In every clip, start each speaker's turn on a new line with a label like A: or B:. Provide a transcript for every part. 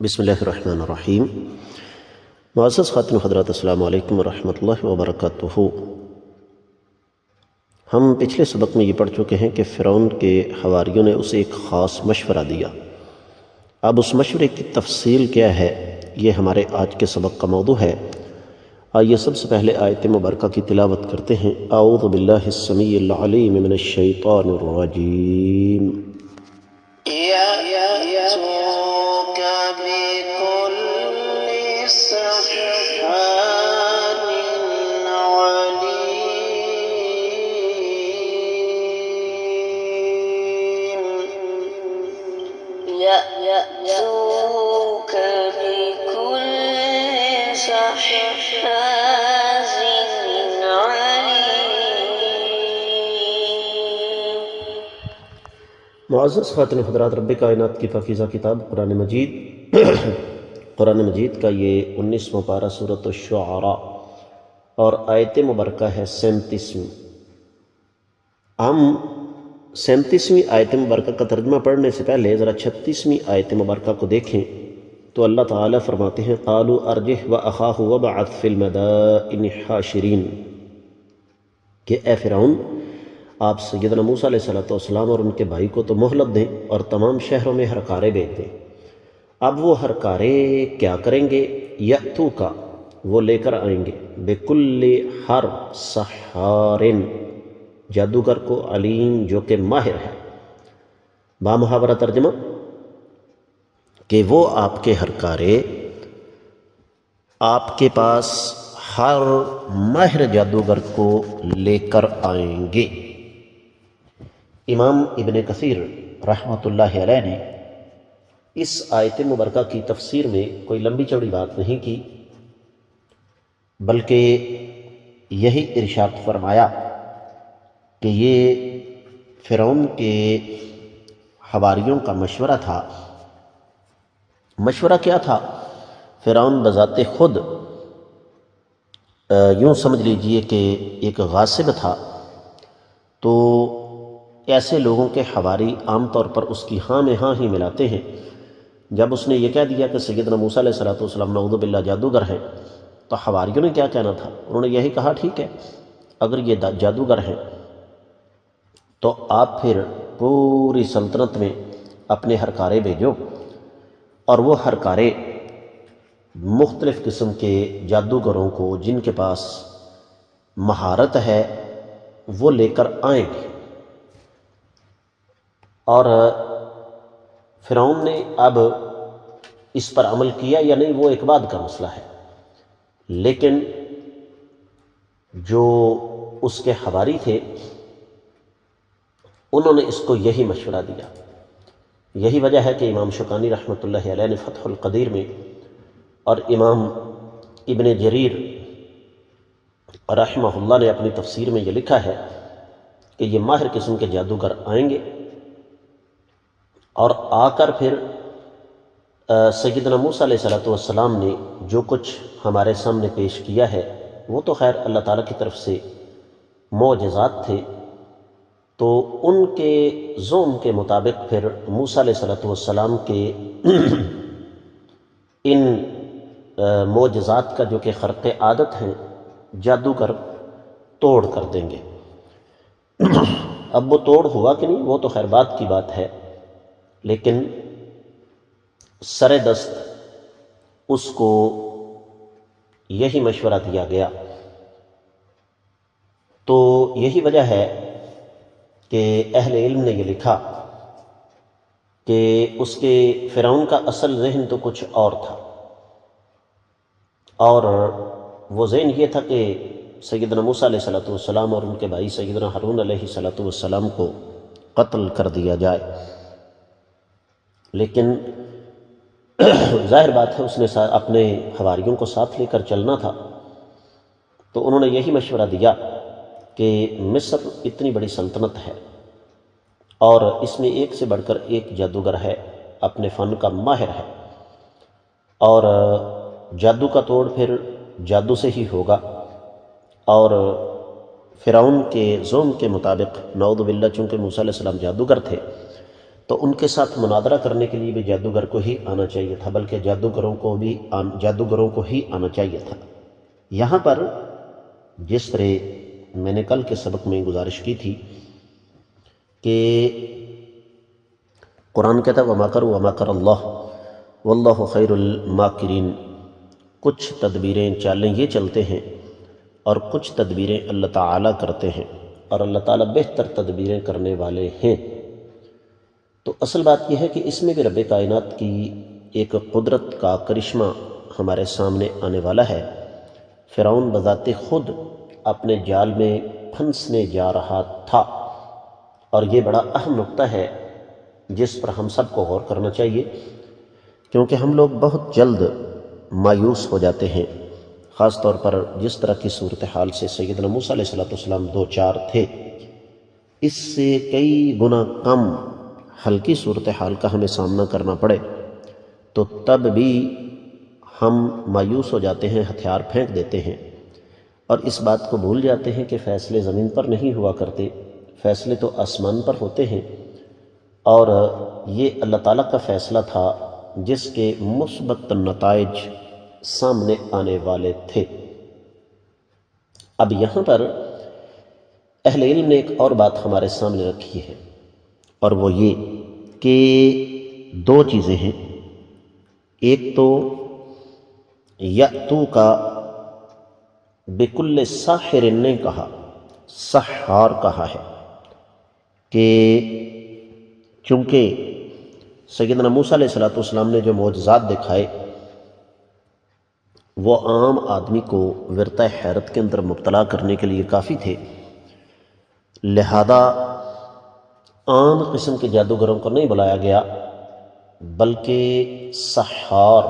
A: بسم اللہ الرحمن الرحیم۔ معزز خاتون حضرات، السلام علیکم ورحمۃ اللہ وبرکاتہ۔ ہم پچھلے سبق میں یہ پڑھ چکے ہیں کہ فرعون کے حواریوں نے اسے ایک خاص مشورہ دیا۔ اب اس مشورے کی تفصیل کیا ہے، یہ ہمارے آج کے سبق کا موضوع ہے۔ آئیے سب سے پہلے آیت مبارکہ کی تلاوت کرتے ہیں۔ اعوذ باللہ السمیع العلیم من الشیطان الرجیم۔
B: يأتوك بكل سحار عليم۔
A: معزز خاتون حضرات، رب کائنات کی پاکیزہ کتاب قرآن مجید قرآن مجید کا یہ 19واں پارہ سورۃ الشعراء اور آیت مبارکہ ہے 37۔ ہم 37ویں آیت مبارکہ کا ترجمہ پڑھنے سے پہلے ذرا 36ویں آیت مبارکہ کو دیکھیں تو اللہ تعالیٰ فرماتے ہیں قالوا ارجہ واخاہ وابعث فی المدائن حاشرین، کہ اے فرعون، آپ سیدنا موسیٰ علیہ السلام اور ان کے بھائی کو تو مہلت دیں اور تمام شہروں میں ہرکارے بھیج دیں۔ اب وہ ہرکارے کیا کریں گے؟ یأتو کا، وہ لے کر آئیں گے، بکل، ہر، سحارن، جادوگر کو، علیم، جو کہ ماہر ہے۔ بامحاورہ ترجمہ کہ وہ آپ کے ہرکارے آپ کے پاس ہر ماہر جادوگر کو لے کر آئیں گے۔ امام ابن کثیر رحمۃ اللہ علیہ نے اس آیت مبارکہ کی تفسیر میں کوئی لمبی چوڑی بات نہیں کی، بلکہ یہی ارشاد فرمایا کہ یہ فرعون کے حواریوں کا مشورہ تھا۔ مشورہ کیا تھا؟ فرعون بذات خود یوں سمجھ لیجئے کہ ایک غاصب تھا، تو ایسے لوگوں کے حواری عام طور پر اس کی ہاں میں ہاں ہی ملاتے ہیں۔ جب اس نے یہ کہہ دیا کہ سیدنا موسیٰ علیہ السلام نعوذ باللہ جادوگر ہیں، تو حواریوں نے کیا کہنا تھا؟ انہوں نے یہی کہا ٹھیک ہے، اگر یہ جادوگر ہیں تو آپ پھر پوری سلطنت میں اپنے ہرکارے بھیجو، اور وہ ہرکارے مختلف قسم کے جادوگروں کو جن کے پاس مہارت ہے وہ لے کر آئیں گے۔ اور فرعون نے اب اس پر عمل کیا یا نہیں وہ ایک بعد کا مسئلہ ہے، لیکن جو اس کے حواری تھے انہوں نے اس کو یہی مشورہ دیا۔ یہی وجہ ہے کہ امام شوکانی رحمۃ اللہ علیہ نے فتح القدیر میں اور امام ابن جریر رحمہ اللہ نے اپنی تفسیر میں یہ لکھا ہے کہ یہ ماہر قسم کے جادوگر آئیں گے، اور آ کر پھر سیدنا موسیٰ علیہ السلام نے جو کچھ ہمارے سامنے پیش کیا ہے وہ تو خیر اللہ تعالیٰ کی طرف سے معجزات تھے، تو ان کے زوم کے مطابق پھر موسیٰ علیہ السلام کے ان معجزات کا جو کہ خرق عادت ہیں جادوگر توڑ کر دیں گے۔ اب وہ توڑ ہوا کہ نہیں وہ تو خیر بات کی بات ہے، لیکن سر دست اس کو یہی مشورہ دیا گیا۔ تو یہی وجہ ہے کہ اہل علم نے یہ لکھا کہ اس کے فرعون کا اصل ذہن تو کچھ اور تھا، اور وہ ذہن یہ تھا کہ سیدنا موسیٰ علیہ السلام اور ان کے بھائی سیدنا ہارون علیہ السلام کو قتل کر دیا جائے، لیکن ظاہر بات ہے اس نے اپنے حواریوں کو ساتھ لے کر چلنا تھا، تو انہوں نے یہی مشورہ دیا کہ مصر اتنی بڑی سلطنت ہے اور اس میں ایک سے بڑھ کر ایک جادوگر ہے، اپنے فن کا ماہر ہے، اور جادو کا توڑ پھر جادو سے ہی ہوگا، اور فرعون کے زوم کے مطابق نعوذ باللہ چونکہ موسیٰ علیہ السلام جادوگر تھے تو ان کے ساتھ مناظرہ کرنے کے لیے بھی جادوگر کو ہی آنا چاہیے تھا، بلکہ جادوگروں کو ہی آنا چاہیے تھا۔ یہاں پر جس طرح میں نے کل کے سبق میں گزارش کی تھی کہ قرآن کہتا ہے وَمَكَرُوا وَمَكَرَ اللَّهُ وَاللَّهُ خَيْرُ الْمَاكِرِينَ، کچھ تدبیریں چالیں یہ چلتے ہیں اور کچھ تدبیریں اللہ تعالیٰ کرتے ہیں، اور اللہ تعالیٰ بہتر تدبیریں کرنے والے ہیں۔ تو اصل بات یہ ہے کہ اس میں بھی رب کائنات کی ایک قدرت کا کرشمہ ہمارے سامنے آنے والا ہے۔ فرعون بذات خود اپنے جال میں پھنسنے جا رہا تھا، اور یہ بڑا اہم نقطہ ہے جس پر ہم سب کو غور کرنا چاہیے، کیونکہ ہم لوگ بہت جلد مایوس ہو جاتے ہیں، خاص طور پر جس طرح کی صورتحال سے سیدنا موسیٰ علیہ السلام دو چار تھے، اس سے کئی گنا کم ہلکی صورتحال کا ہمیں سامنا کرنا پڑے تو تب بھی ہم مایوس ہو جاتے ہیں، ہتھیار پھینک دیتے ہیں، اور اس بات کو بھول جاتے ہیں کہ فیصلے زمین پر نہیں ہوا کرتے، فیصلے تو آسمان پر ہوتے ہیں، اور یہ اللہ تعالیٰ کا فیصلہ تھا جس کے مثبت نتائج سامنے آنے والے تھے۔ اب یہاں پر اہل علم نے ایک اور بات ہمارے سامنے رکھی ہے، اور وہ یہ کہ دو چیزیں ہیں۔ ایک تو یأتو کا بکل ساحر نے کہا، سحار کہا ہے، کہ چونکہ سیدنا موسیٰ علیہ السلام نے جو معجزات دکھائے وہ عام آدمی کو ورطہ حیرت کے اندر مبتلا کرنے کے لیے کافی تھے، لہذا عام قسم کے جادوگروں کو نہیں بلایا گیا، بلکہ سحار،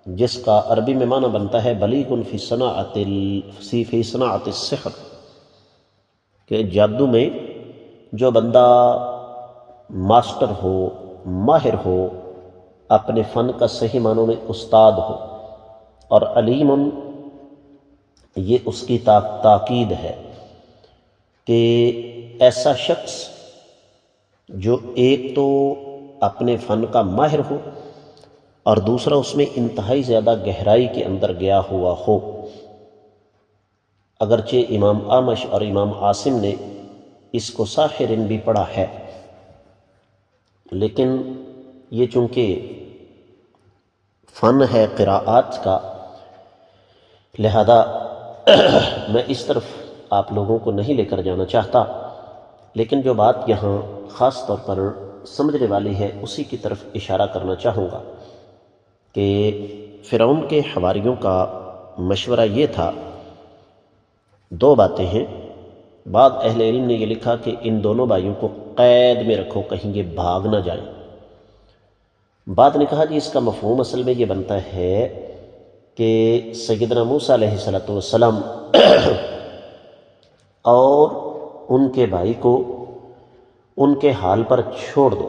A: جس کا عربی میں معنی بنتا ہے بلیغ فی صناعت السحر، کہ جادو میں جو بندہ ماسٹر ہو، ماہر ہو، اپنے فن کا صحیح معنوں میں استاد ہو، اور علیم یہ اس کی تاکید ہے کہ ایسا شخص جو ایک تو اپنے فن کا ماہر ہو اور دوسرا اس میں انتہائی زیادہ گہرائی کے اندر گیا ہوا ہو۔ اگرچہ امام اعمش اور امام عاصم نے اس کو ساحرن بھی پڑھا ہے، لیکن یہ چونکہ فن ہے قراءات کا، لہذا میں اس طرف آپ لوگوں کو نہیں لے کر جانا چاہتا، لیکن جو بات یہاں خاص طور پر سمجھنے والی ہے اسی کی طرف اشارہ کرنا چاہوں گا کہ فرعون کے حواریوں کا مشورہ یہ تھا، دو باتیں ہیں۔ بعض اہل علم نے یہ لکھا کہ ان دونوں بھائیوں کو قید میں رکھو، کہیں یہ بھاگ نہ جائیں۔ بعد نے کہا جی اس کا مفہوم اصل میں یہ بنتا ہے کہ سیدنا موسیٰ علیہ السلام اور ان کے بھائی کو ان کے حال پر چھوڑ دو۔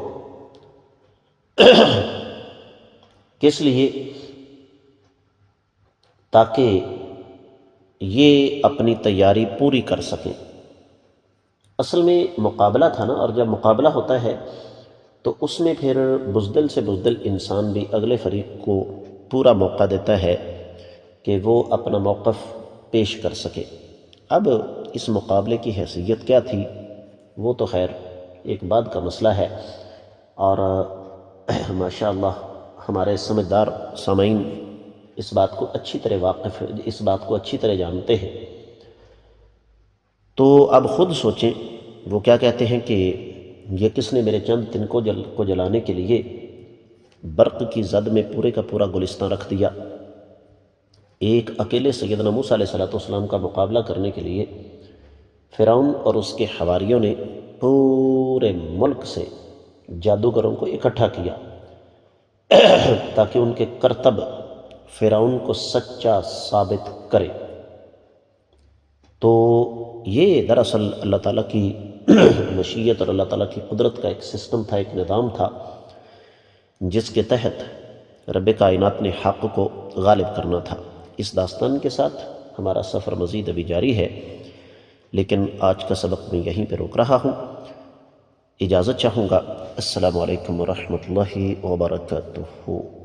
A: کس لیے؟ تاکہ یہ اپنی تیاری پوری کر سکیں۔ اصل میں مقابلہ تھا نا، اور جب مقابلہ ہوتا ہے تو اس میں پھر بزدل سے بزدل انسان بھی اگلے فریق کو پورا موقع دیتا ہے کہ وہ اپنا موقف پیش کر سکے۔ اب اس مقابلے کی حیثیت کیا تھی وہ تو خیر ایک بعد کا مسئلہ ہے، اور ماشاءاللہ ہمارے سمجھدار سامعین اس بات کو اچھی طرح جانتے ہیں۔ تو اب خود سوچیں وہ کیا کہتے ہیں کہ یہ کس نے میرے چند تن کو جلانے کے لیے برق کی زد میں پورے کا پورا گلستان رکھ دیا۔ ایک اکیلے سیدنا موسیٰ علیہ السلام کا مقابلہ کرنے کے لیے فرعون اور اس کے حواریوں نے پورے ملک سے جادوگروں کو اکٹھا کیا تاکہ ان کے کرتب فرعون کو سچا ثابت کرے۔ تو یہ دراصل اللہ تعالیٰ کی مشیت اور اللہ تعالیٰ کی قدرت کا ایک سسٹم تھا، ایک نظام تھا، جس کے تحت رب کائنات نے حق کو غالب کرنا تھا۔ اس داستان کے ساتھ ہمارا سفر مزید ابھی جاری ہے، لیکن آج کا سبق میں یہیں پہ روک رہا ہوں۔ اجازت چاہوں گا۔ السلام علیکم ورحمۃ اللہ وبرکاتہ۔